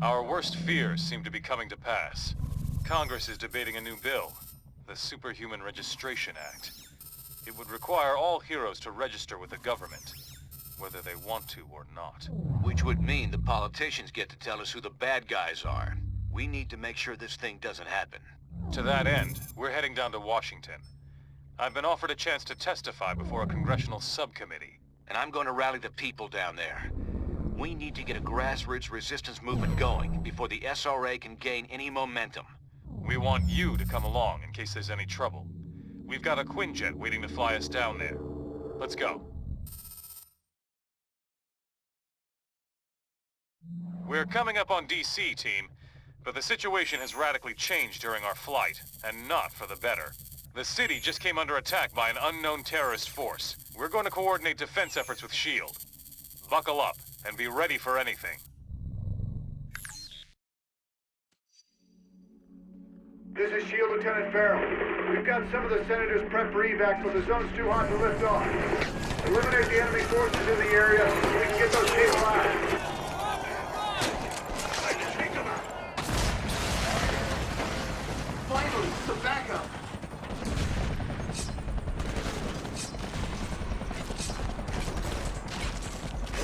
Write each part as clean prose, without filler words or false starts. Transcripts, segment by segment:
Our worst fears seem to be coming to pass. Congress is debating a new bill, the Superhuman Registration Act. It would require all heroes to register with the government, whether they want to or not. Which would mean the politicians get to tell us who the bad guys are. We need to make sure this thing doesn't happen. To that end, we're heading down to Washington. I've been offered a chance to testify before a congressional subcommittee. And I'm going to rally the people down there. We need to get a grassroots resistance movement going before the SRA can gain any momentum. We want you to come along in case there's any trouble. We've got a Quinjet waiting to fly us down there. Let's go. We're coming up on DC, team, but the situation has radically changed during our flight, and not for the better. The city just came under attack by an unknown terrorist force. We're going to coordinate defense efforts with S.H.I.E.L.D. Buckle up, and be ready for anything. This is S.H.I.E.L.D. Lieutenant Farrell. We've got some of the senators prepped for evac, but the zone's too hot to lift off. Eliminate the enemy forces in the area so we can get those people out. Finally, some backup.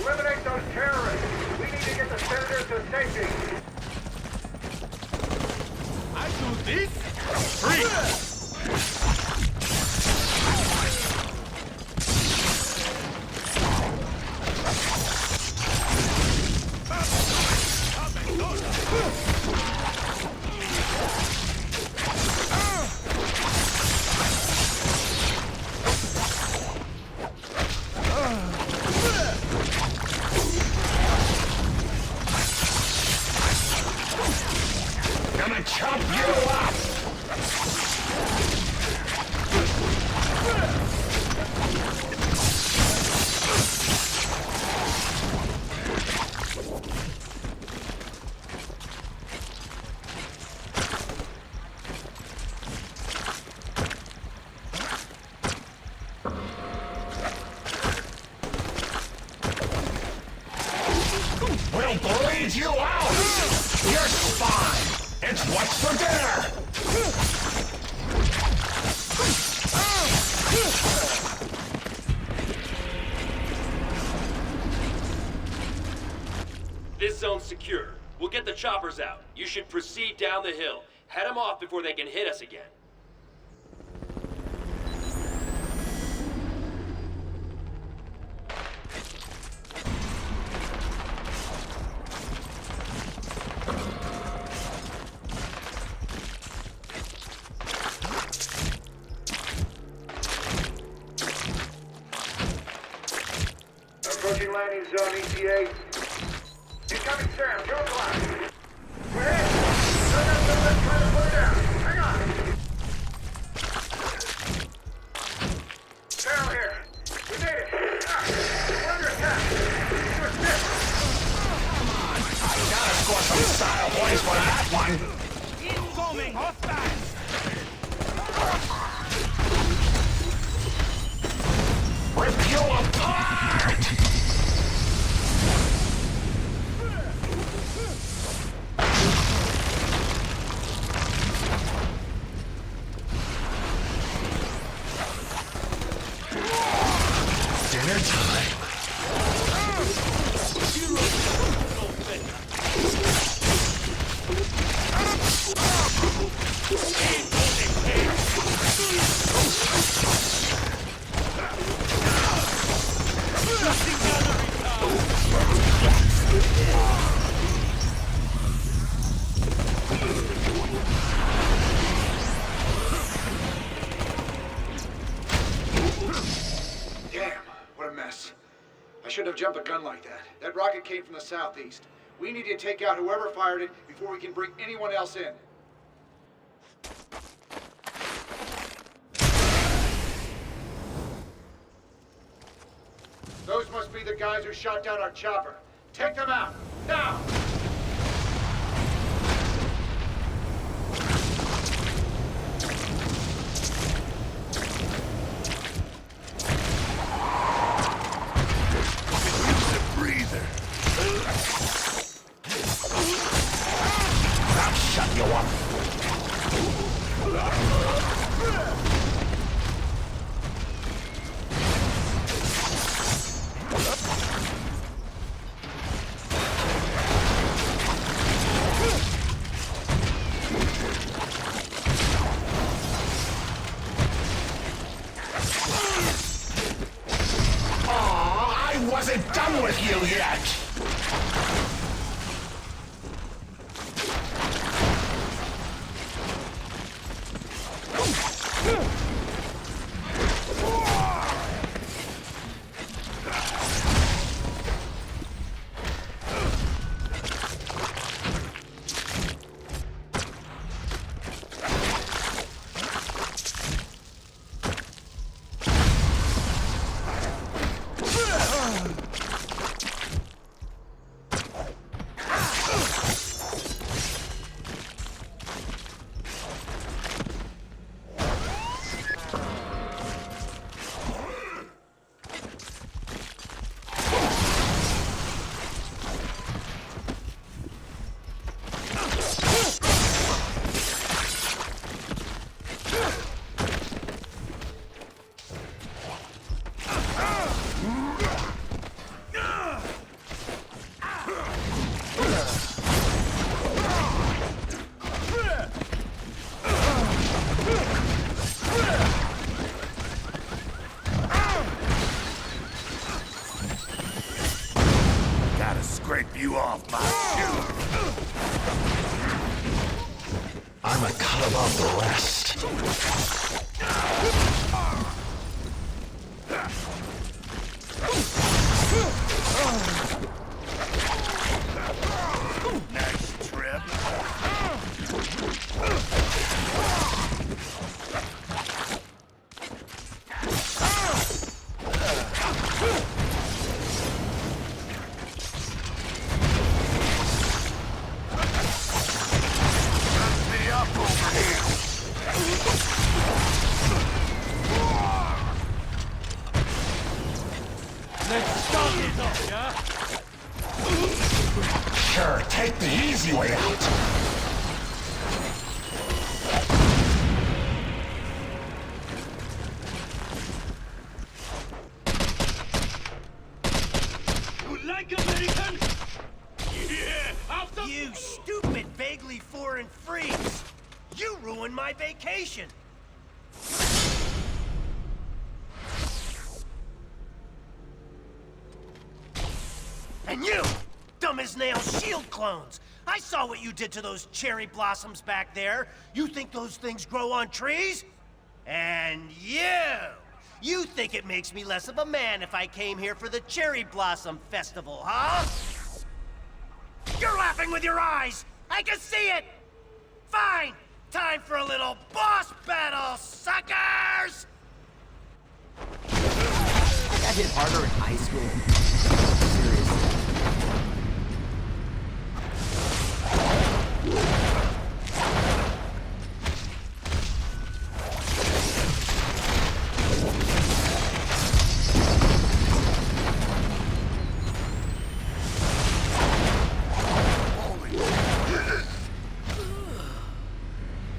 Eliminate those terrorists. We need to get the senators to safety. I do this? Free! Gonna chop you up! We'll bleed you out! You're fine! It's what's for dinner! This zone's secure. We'll get the choppers out. You should proceed down the hill. Head them off before they can hit us again. Approaching landing zone ETA. Incoming Sam, go black. We're in. Let's try to put it down. Hang on. Farrell here. We made it. We're under attack. We need to assist. Gotta score some style points for that one! Incoming hostiles! Rip you apart! Dinner time. Damn, what a mess. I shouldn't have jumped a gun like that. That rocket came from the southeast. We need to take out whoever fired it before we can bring anyone else in. Those must be the guys who shot down our chopper. Take them out, now! Use a breather. wasn't done with you yet! You off my shoe. I'm a cut above the rest. Nice trip. Sure, take the easy way out. You like American? Yeah, You stupid, vaguely foreign freaks! You ruined my vacation! And you, dumb as nails shield clones! I saw what you did to those cherry blossoms back there. You think those things grow on trees? And you think it makes me less of a man if I came here for the Cherry Blossom Festival, huh? You're laughing with your eyes! I can see it! Fine! Time for a little boss battle, suckers! I got hit harder in high school.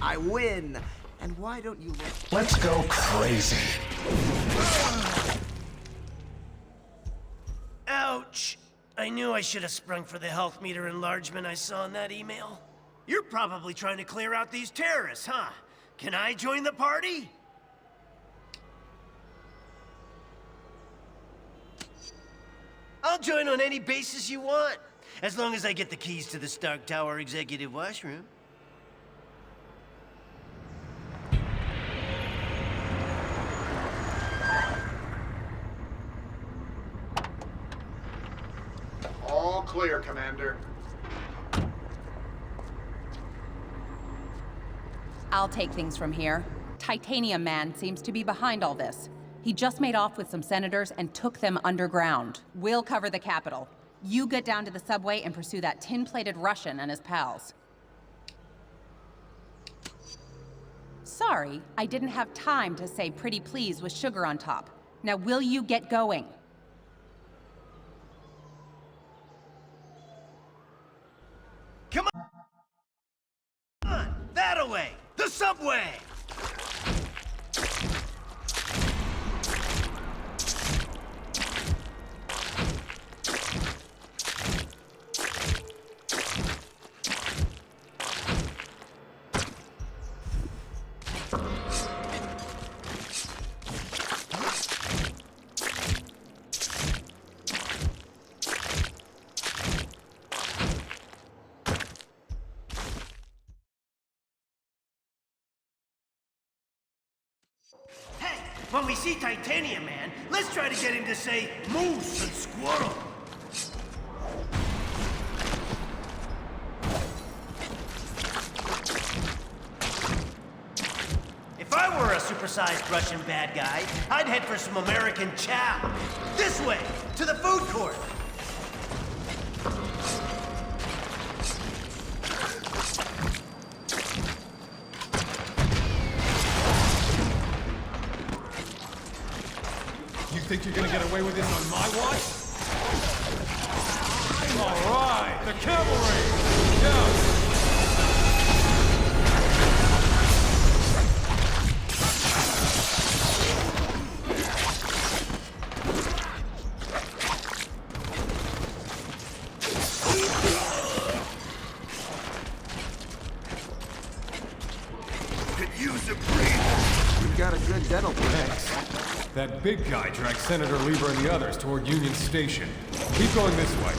I win. And why don't you Let's go crazy. Ouch! I knew I should have sprung for the health meter enlargement I saw in that email. You're probably trying to clear out these terrorists, huh? Can I join the party? I'll join on any basis you want, as long as I get the keys to the Stark Tower executive washroom. All clear, Commander. I'll take things from here. Titanium Man seems to be behind all this. He just made off with some senators and took them underground. We'll cover the Capitol. You get down to the subway and pursue that tin-plated Russian and his pals. Sorry, I didn't have time to say pretty please with sugar on top. Now will you get going? Come on! That-a-way! The subway! When we see Titanium Man, let's try to get him to say moose and squirrel. If I were a supersized Russian bad guy, I'd head for some American chow. This way, to the food court. You think you're gonna get away with this on my watch? All right, the cavalry! Go! You've got a good dental Thanks. That big guy dragged Senator Lieber and the others toward Union Station. Keep going this way.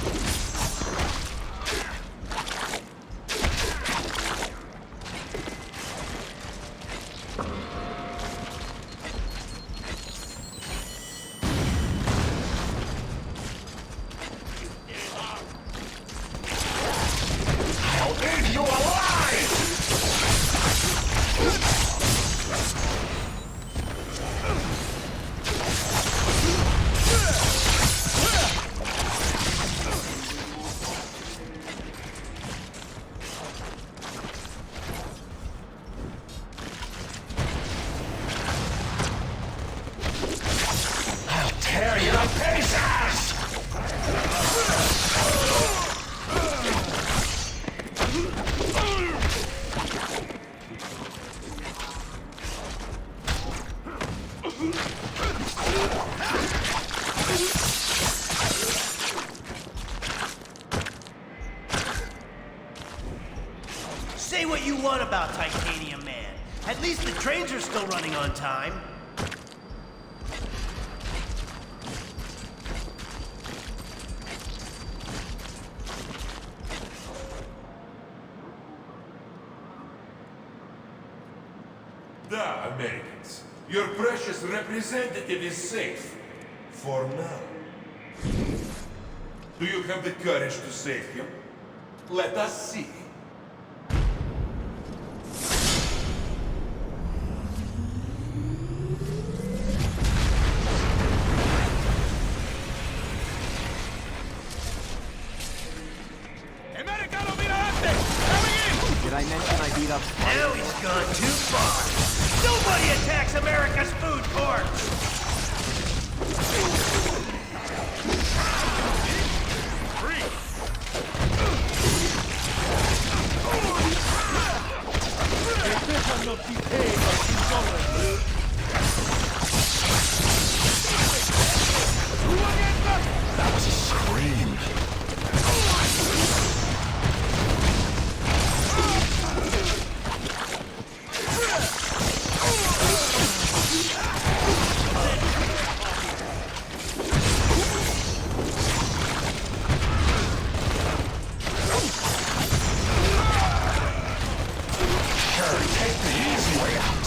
I'll eat you alive! I'll tear you to pieces! Say what you want about Titanium Man. At least the trains are still running on time. Da, Americans. Your precious representative is safe. For now. Do you have the courage to save him? Let us see. Did I mention I beat up... Now he's gone too far. Nobody attacks America's food court. That was a scream. Sure, take the easy way out.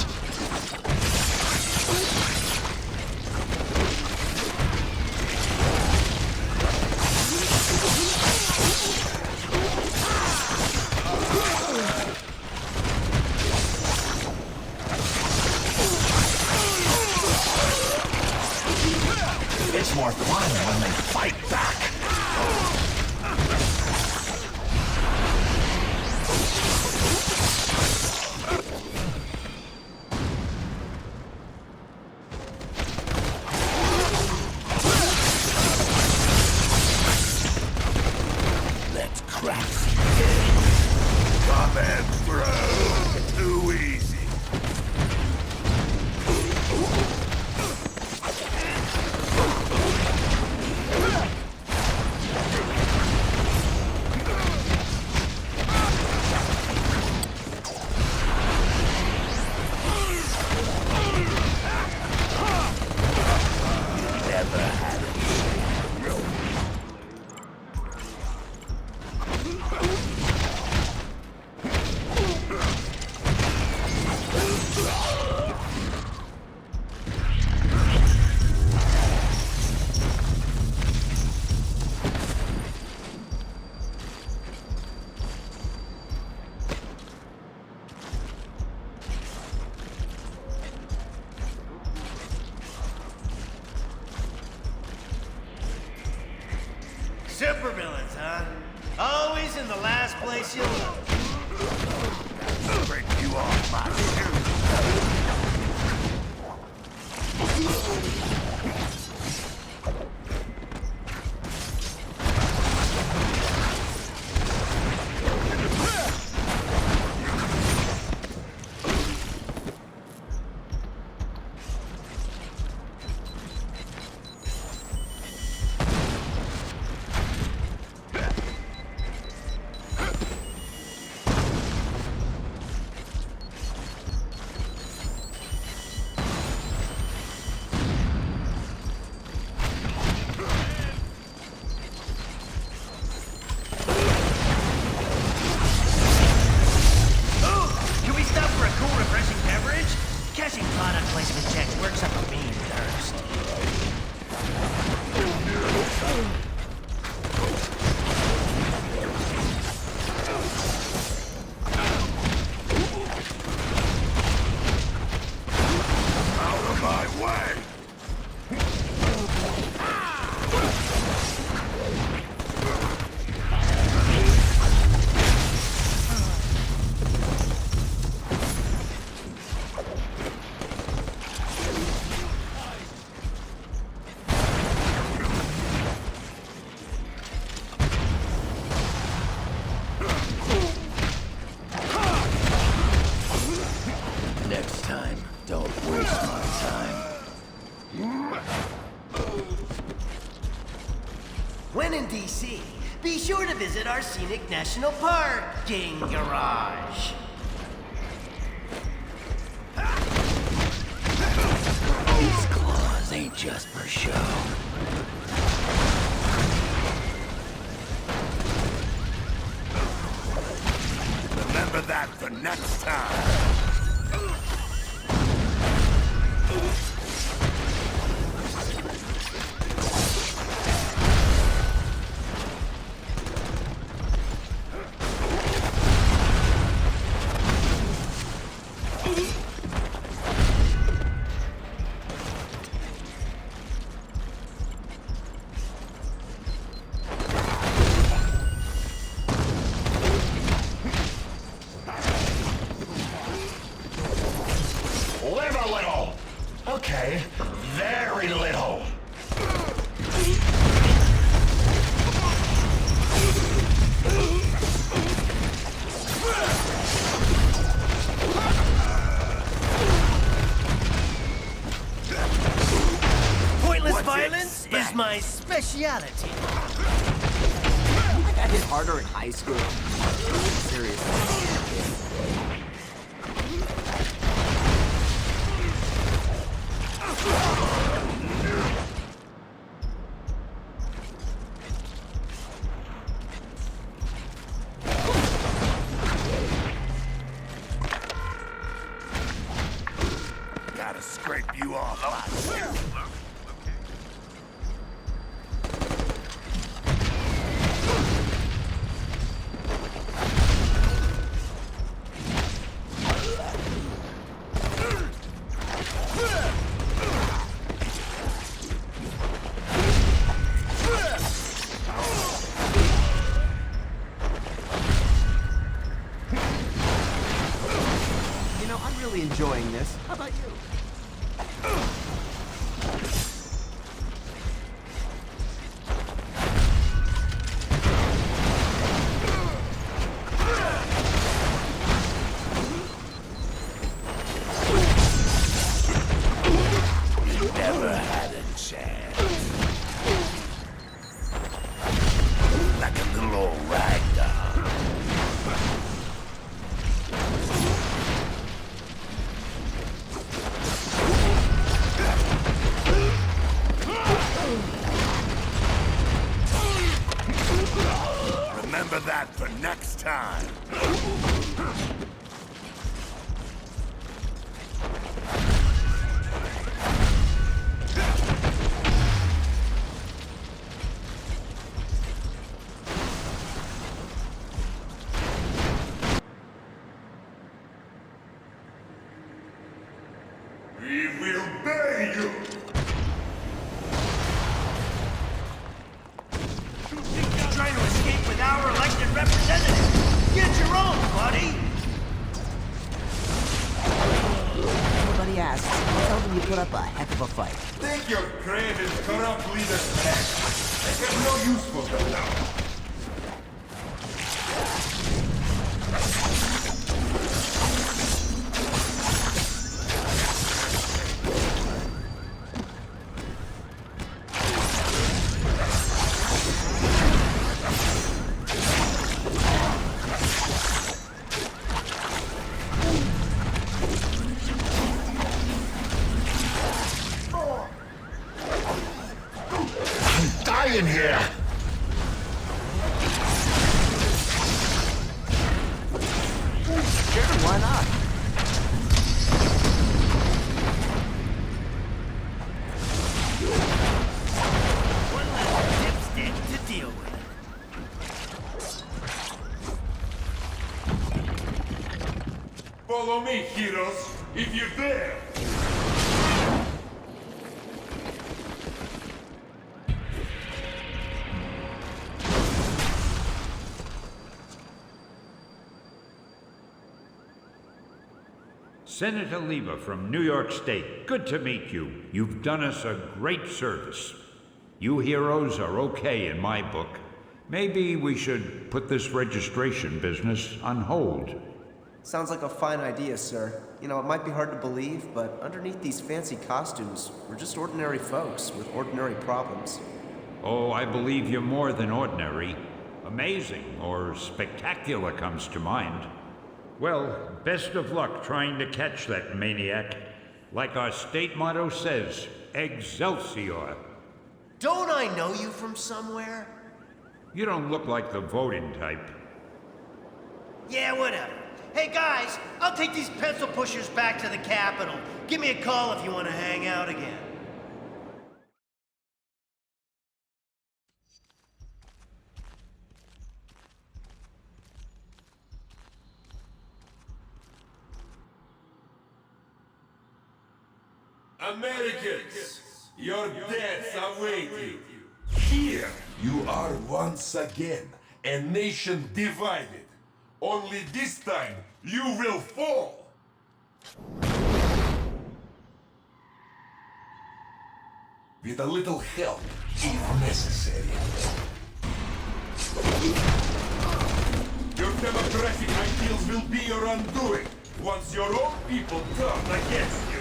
It's more fun when they fight back. Let's crack Come and throw. Too easy. Supervillains, huh? Always in the last place you look. Break you off my shoes. Cashing product placement checks works up a mean thirst. Out of my way! Next time, don't waste my time. When in DC, be sure to visit our scenic national parking garage. These claws ain't just for show. Remember that for next time. Live a little. Okay, very little. Pointless violence is my speciality. I got hit harder in high school. Seriously. Gotta scrape you off my shoes. You know, I'm really enjoying this. How about you? Never had a chance. Like a little old rag doll. Remember that for next time. We will bury you! of a fight. Take your craven, corrupt leaders back. I have no use for them now. In here. Sure, why not? One less dipstick to deal with. Follow me, heroes, if you dare. Senator Lieber from New York State, good to meet you. You've done us a great service. You heroes are okay in my book. Maybe we should put this registration business on hold. Sounds like a fine idea, sir. You know, it might be hard to believe, but underneath these fancy costumes, we're just ordinary folks with ordinary problems. Oh, I believe you're more than ordinary. Amazing or spectacular comes to mind. Well, best of luck trying to catch that maniac. Like our state motto says, Excelsior. Don't I know you from somewhere? You don't look like the voting type. Yeah, whatever. Hey guys, I'll take these pencil pushers back to the Capitol. Give me a call if you want to hang out again. Americans, your deaths await you. Here you are once again, a nation divided. Only this time you will fall. With a little help, if necessary. Your democratic ideals will be your undoing once your own people turn against you.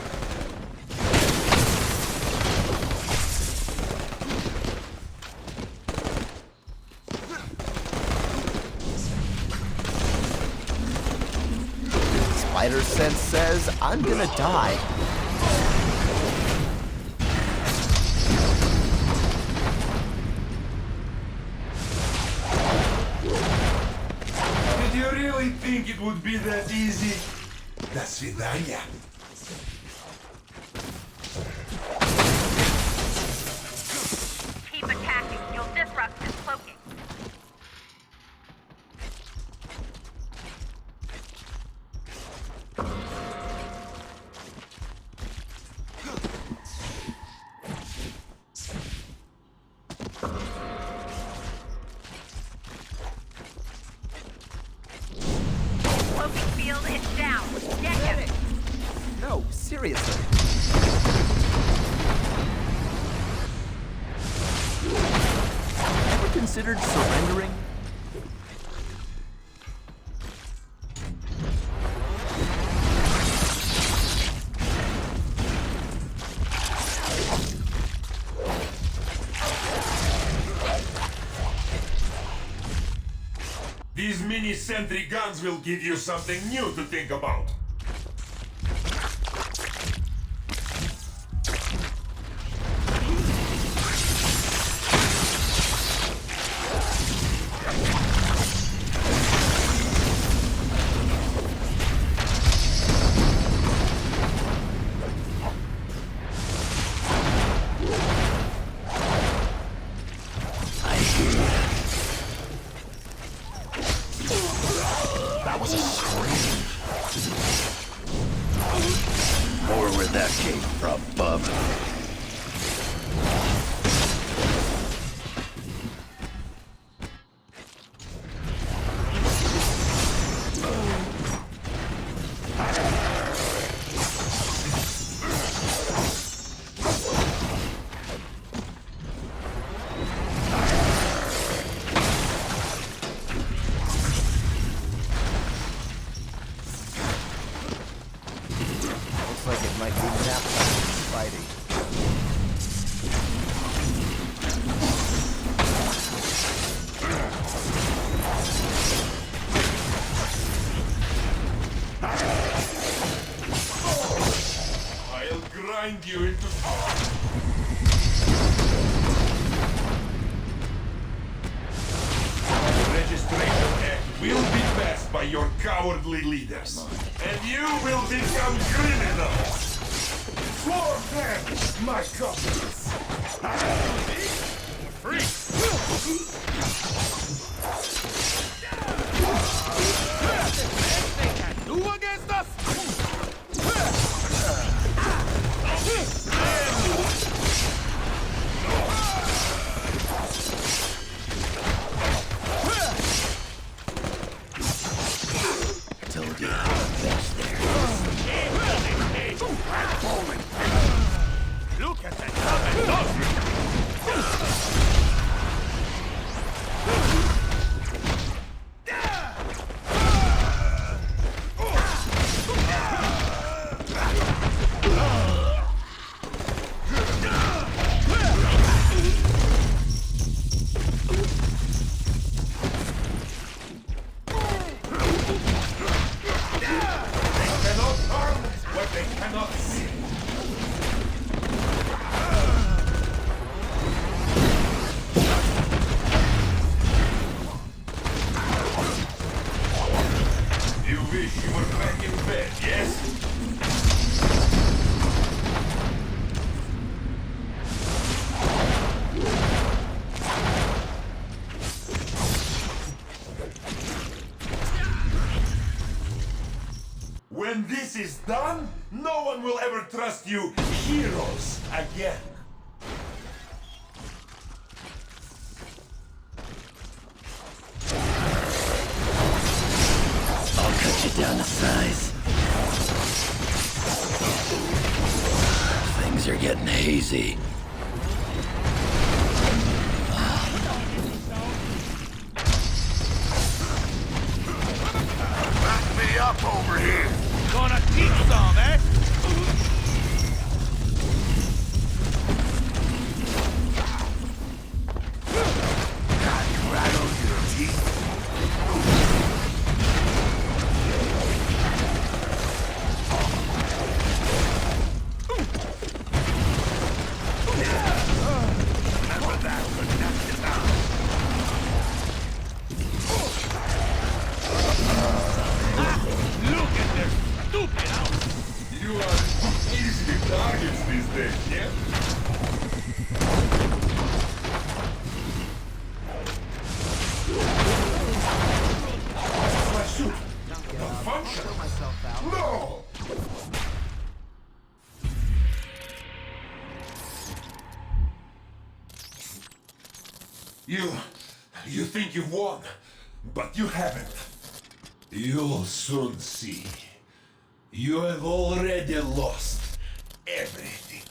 Spider Sense says I'm gonna die. Did you really think it would be that easy? До свидания. Keep attacking. You'll disrupt his cloaking. Cloaking field is down. Get him. No, seriously. Ever considered surrendering? These mini-sentry guns will give you something new to think about. That was a scream. cowardly leaders, and you will become criminals. Swarm them, my cousins. Do against us! Told you how best there. Look at that coming dog! When this is done, no one will ever trust you heroes again. I'll cut you down to size. Things are getting hazy. Back me up over here! Gonna teach some, eh? Rattle your teeth. Remember that for next time. Look at this stupid house! You are easy targets these days, yeah? Shoot! Not function! No! You think you've won, but you haven't. You'll soon see. You have already lost everything.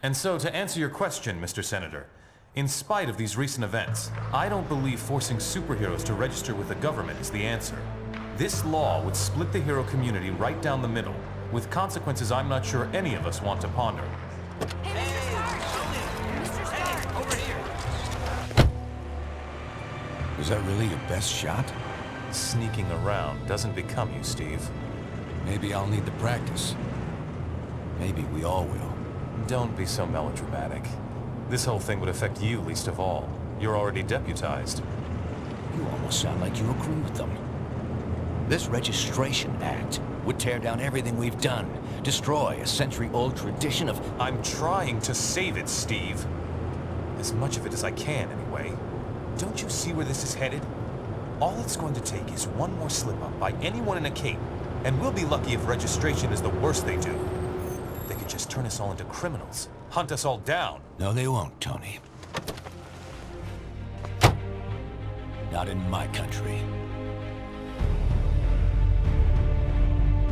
And so, to answer your question, Mr. Senator, in spite of these recent events, I don't believe forcing superheroes to register with the government is the answer. This law would split the hero community right down the middle, with consequences I'm not sure any of us want to ponder. Was that really your best shot? Sneaking around doesn't become you, Steve. Maybe I'll need the practice. Maybe we all will. Don't be so melodramatic. This whole thing would affect you least of all. You're already deputized. You almost sound like you agree with them. This Registration Act would tear down everything we've done, destroy a century-old tradition of... I'm trying to save it, Steve. As much of it as I can, anyway. Don't you see where this is headed? All it's going to take is one more slip-up by anyone in a cape, and we'll be lucky if registration is the worst they do. They could just turn us all into criminals, hunt us all down. No, they won't, Tony. Not in my country.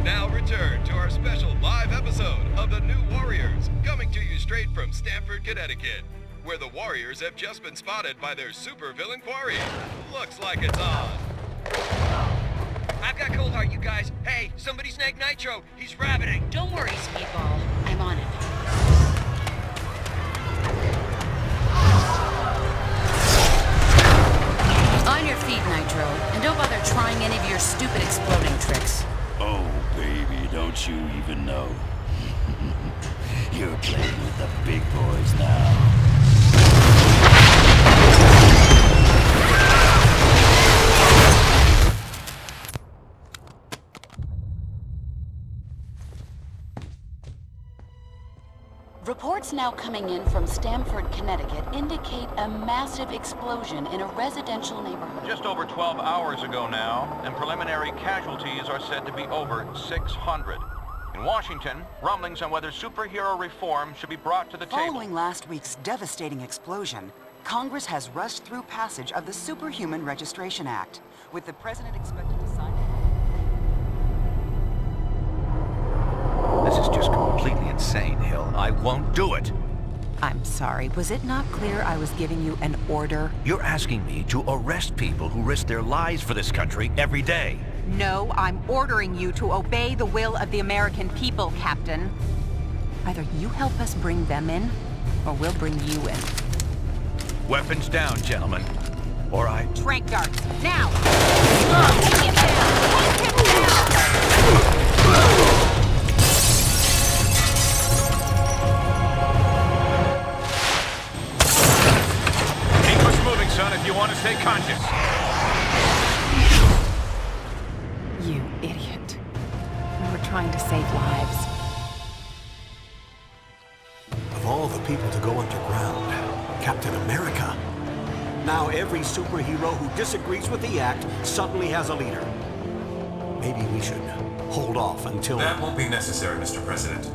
Now return to our special live episode of The New Warriors, coming to you straight from Stamford, Connecticut, where the Warriors have just been spotted by their supervillain quarry. Looks like it's on. I've got Cold Heart, you guys. Hey, somebody snag Nitro. He's rabbiting. Don't worry, Speedball. I'm on it. On your feet, Nitro. And don't bother trying any of your stupid exploding tricks. Oh. now coming in from Stamford, Connecticut indicate a massive explosion in a residential neighborhood. Just over 12 hours ago now, and preliminary casualties are said to be over 600. In Washington, rumblings on whether superhero reform should be brought to the table. Following last week's devastating explosion, Congress has rushed through passage of the Superhuman Registration Act, with the president expected to sign it. This is just completely insane, Hill. I won't do it. I'm sorry, was it not clear I was giving you an order? You're asking me to arrest people who risk their lives for this country every day. No, I'm ordering you to obey the will of the American people, Captain. Either you help us bring them in, or we'll bring you in. Weapons down, gentlemen. Or I... Trank darts, now! Take him down! Take him down! Keep us moving, son, if you want to stay conscious. You idiot. We were trying to save lives. Of all the people to go underground, Captain America. Now every superhero who disagrees with the act suddenly has a leader. Maybe we should hold off until... That won't be necessary, Mr. President.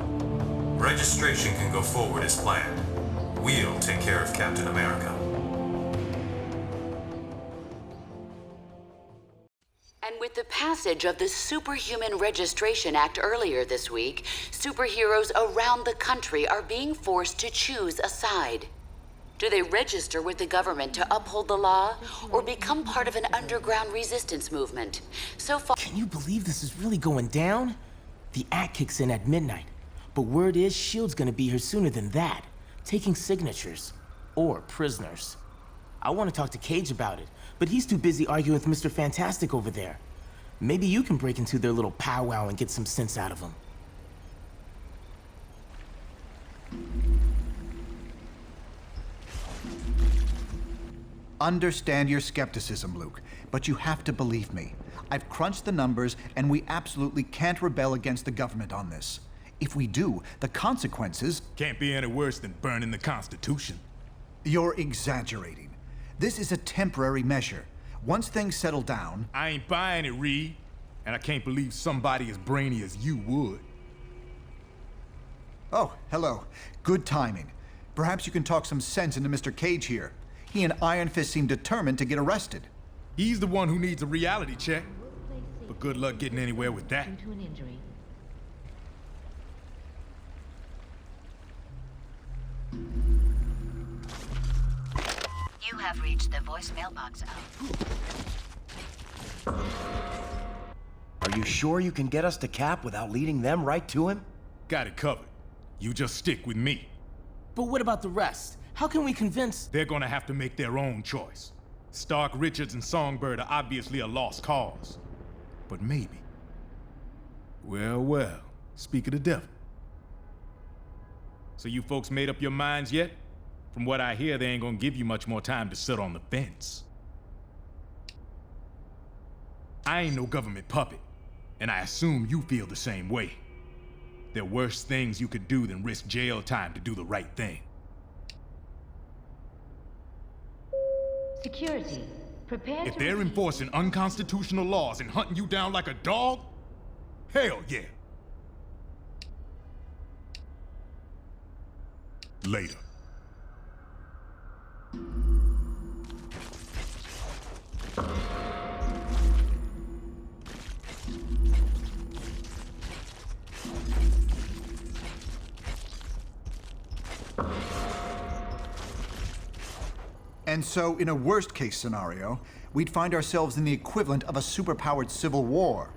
Registration can go forward as planned. We'll take care of Captain America. And with the passage of the Superhuman Registration Act earlier this week, superheroes around the country are being forced to choose a side. Do they register with the government to uphold the law, or become part of an underground resistance movement? So far... Can you believe this is really going down? The act kicks in at midnight, but word is S.H.I.E.L.D's gonna be here sooner than that, taking signatures. Or prisoners. I want to talk to Cage about it, but he's too busy arguing with Mr. Fantastic over there. Maybe you can break into their little powwow and get some sense out of them. Understand your skepticism, Luke, but you have to believe me. I've crunched the numbers, and we absolutely can't rebel against the government on this. If we do, the consequences... Can't be any worse than burning the Constitution. You're exaggerating. This is a temporary measure. Once things settle down... I ain't buying it, Reed. And I can't believe somebody as brainy as you would. Oh, hello. Good timing. Perhaps you can talk some sense into Mr. Cage here. He and Iron Fist seem determined to get arrested. He's the one who needs a reality check. But good luck getting anywhere with that. You have reached the voicemail box of... Are you sure you can get us to Cap without leading them right to him? Got it covered. You just stick with me. But what about the rest? How can we convince... They're gonna have to make their own choice. Stark, Richards, and Songbird are obviously a lost cause. But maybe. Well, speak of the devil. So you folks made up your minds yet? From what I hear, they ain't gonna give you much more time to sit on the fence. I ain't no government puppet, and I assume you feel the same way. There are worse things you could do than risk jail time to do the right thing. Security, prepare If they're enforcing unconstitutional laws and hunting you down like a dog, hell yeah. Later. And so, in a worst-case scenario, we'd find ourselves in the equivalent of a superpowered civil war.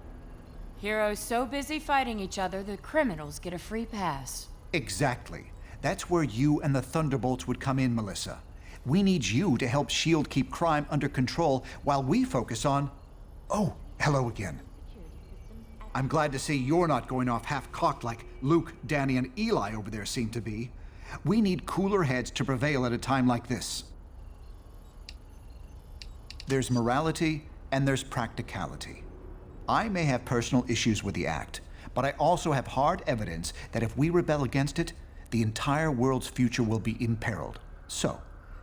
Heroes so busy fighting each other, the criminals get a free pass. Exactly. That's where you and the Thunderbolts would come in, Melissa. We need you to help S.H.I.E.L.D. keep crime under control while we focus on... Oh, hello again. I'm glad to see you're not going off half-cocked like Luke, Danny, and Eli over there seem to be. We need cooler heads to prevail at a time like this. There's morality and there's practicality. I may have personal issues with the act, but I also have hard evidence that if we rebel against it, the entire world's future will be imperiled. So,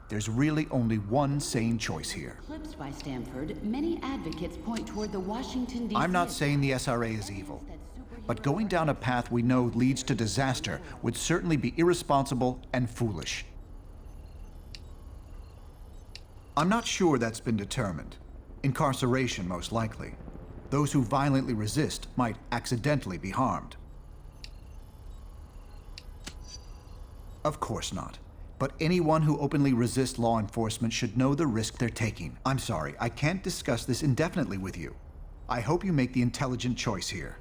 there's really only one sane choice here. Eclipsed by Stanford, many advocates point toward the Washington, D.C. I'm not saying the SRA is evil, but going down a path we know leads to disaster would certainly be irresponsible and foolish. I'm not sure that's been determined. Incarceration, most likely. Those who violently resist might accidentally be harmed. Of course not. But anyone who openly resists law enforcement should know the risk they're taking. I'm sorry, I can't discuss this indefinitely with you. I hope you make the intelligent choice here.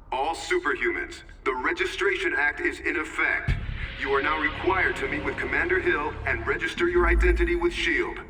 All superhumans, the Registration Act is in effect. You are now required to meet with Commander Hill and register your identity with S.H.I.E.L.D.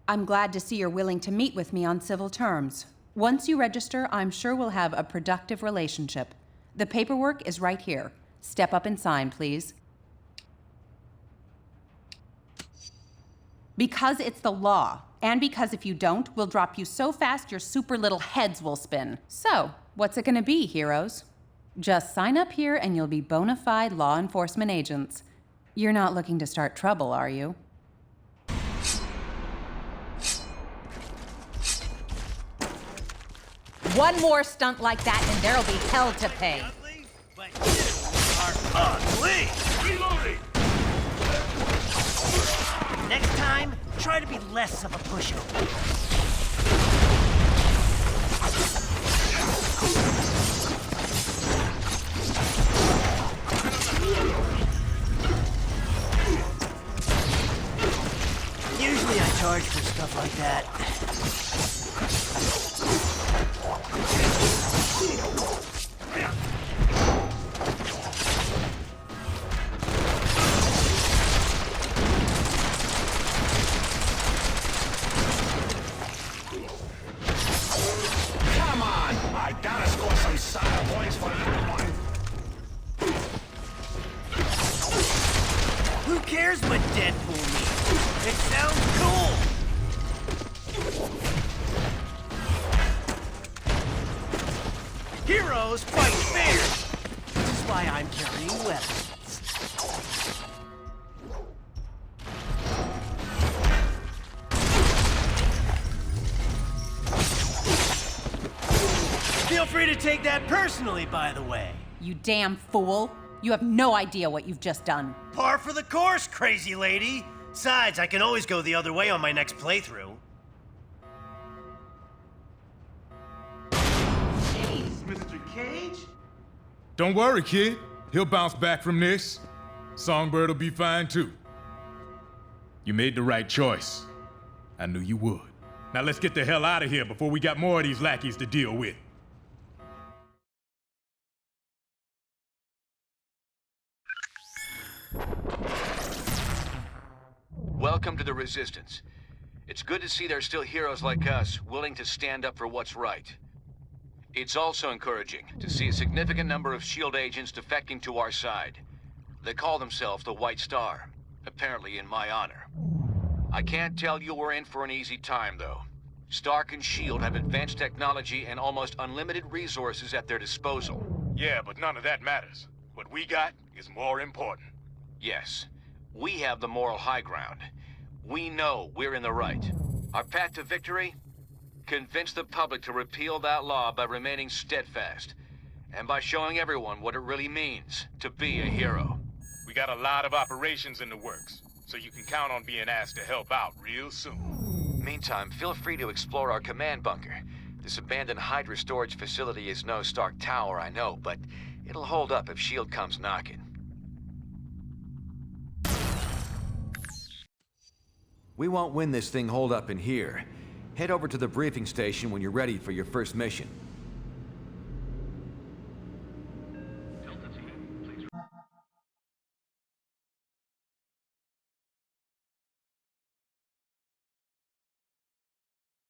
I'm glad to see you're willing to meet with me on civil terms. Once you register, I'm sure we'll have a productive relationship. The paperwork is right here. Step up and sign, please. Because it's the law, and because if you don't, we'll drop you so fast your super little heads will spin. So, what's it gonna be, heroes? Just sign up here and you'll be bona fide law enforcement agents. You're not looking to start trouble, are you? One more stunt like that and there'll be hell to pay. But you are ugly! Reloading! Next time, try to be less of a pushover. Usually I charge for stuff like that. Come on! I gotta score some style points for that one. Who cares what Deadpool means? It sounds cool! Heroes fight fair! Which is why I'm carrying weapons. Feel free to take that personally, by the way. You damn fool. You have no idea what you've just done. Par for the course, crazy lady. Besides, I can always go the other way on my next playthrough. Jeez, Mr. Cage? Don't worry, kid. He'll bounce back from this. Songbird will be fine, too. You made the right choice. I knew you would. Now let's get the hell out of here before we got more of these lackeys to deal with. Welcome to the Resistance. It's good to see there's still heroes like us willing to stand up for what's right. It's also encouraging to see a significant number of S.H.I.E.L.D. agents defecting to our side. They call themselves the White Star, apparently in my honor. I can't tell you we're in for an easy time, though. Stark and S.H.I.E.L.D. have advanced technology and almost unlimited resources at their disposal. Yeah, but none of that matters. What we got is more important. Yes, we have the moral high ground. We know we're in the right. Our path to victory? Convince the public to repeal that law by remaining steadfast, and by showing everyone what it really means to be a hero. We got a lot of operations in the works, so you can count on being asked to help out real soon. Meantime, feel free to explore our command bunker. This abandoned Hydra storage facility is no Stark Tower, I know, but it'll hold up if S.H.I.E.L.D. comes knocking. We won't win this thing holed up in here. Head over to the briefing station when you're ready for your first mission.